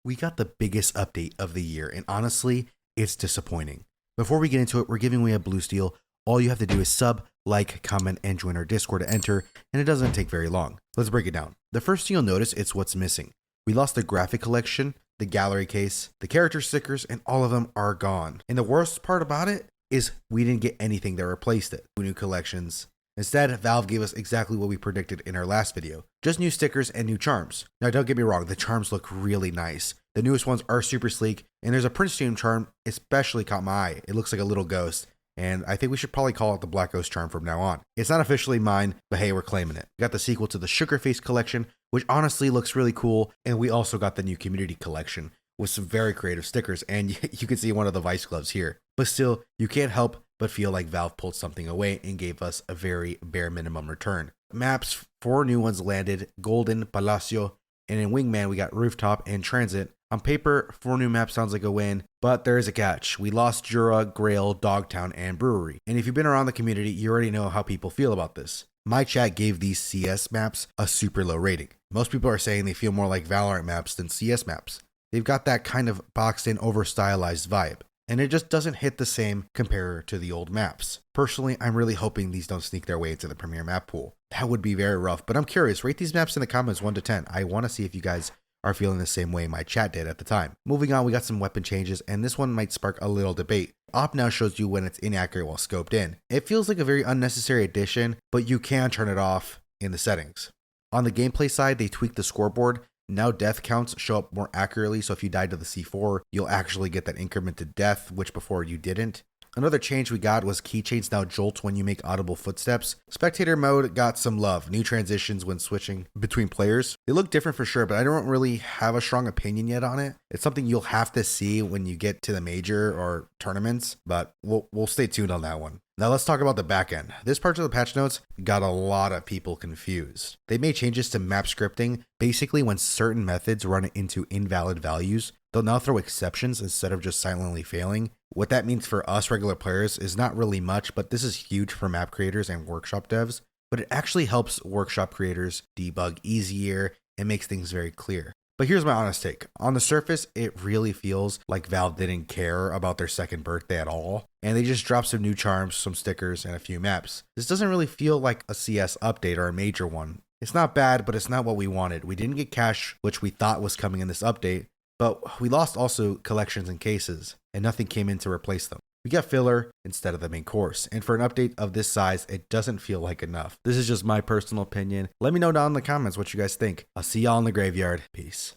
We got the biggest update of the year, and honestly, it's disappointing. Before we get into it, we're giving away a blue steel. All you have to do is sub, like, comment, and join our Discord to enter, and it doesn't take very long. Let's break it down. The first thing you'll notice is what's missing. We lost the graphic collection, the gallery case, the character stickers, and all of them are gone. And the worst part about it is we didn't get anything that replaced it. New collections. Instead, Valve gave us exactly what we predicted in our last video. Just new stickers and new charms. Now don't get me wrong, the charms look really nice. The newest ones are super sleek, and there's a Prince Team charm especially caught my eye. It looks like a little ghost, and I think we should probably call it the Black Ghost charm from now on. It's not officially mine, but hey, we're claiming it. We got the sequel to the Sugar Face collection, which honestly looks really cool, and we also got the new Community collection with some very creative stickers, and you can see one of the Vice gloves here. But still, you can't help but feel like Valve pulled something away and gave us a very bare minimum return. Maps, 4 new ones landed: Golden, Palacio, and in Wingman we got Rooftop and Transit. On paper, 4 new maps sounds like a win, but there is a catch. We lost Jura, Grail, Dogtown, and Brewery. And if you've been around the community, you already know how people feel about this. My chat gave these CS maps a super low rating. Most people are saying they feel more like Valorant maps than CS maps. They've got that kind of boxed in, over stylized vibe, and it just doesn't hit the same compared to the old maps. Personally, I'm really hoping these don't sneak their way into the premier map pool. That would be very rough, but I'm curious. Rate these maps in the comments 1 to 10. I want to see if you guys are feeling the same way my chat did at the time. Moving on, we got some weapon changes, and this one might spark a little debate. Op now shows you when it's inaccurate while scoped in. It feels like a very unnecessary addition, but you can turn it off in the settings. On the gameplay side, they tweaked the scoreboard. Now death counts show up more accurately, so if you died to the C4, you'll actually get that incremented death, which before you didn't. Another change we got was keychains now jolt when you make audible footsteps. Spectator mode got some love. New transitions when switching between players. They look different for sure, but I don't really have a strong opinion yet on it. It's something you'll have to see when you get to the major or tournaments, but we'll stay tuned on that one. Now let's talk about the back end. This part of the patch notes got a lot of people confused. They made changes to map scripting. Basically, when certain methods run into invalid values, they'll now throw exceptions instead of just silently failing. What that means for us regular players is not really much, but this is huge for map creators and workshop devs. But it actually helps workshop creators debug easier and makes things very clear. But here's my honest take. On the surface, it really feels like Valve didn't care about their second birthday at all, and they just dropped some new charms, some stickers, and a few maps. This doesn't really feel like a CS update or a major one. It's not bad, but it's not what we wanted. We didn't get cash, which we thought was coming in this update, but we lost also collections and cases, and nothing came in to replace them. We got filler instead of the main course, and for an update of this size, it doesn't feel like enough. This is just my personal opinion. Let me know down in the comments what you guys think. I'll see y'all in the graveyard. Peace.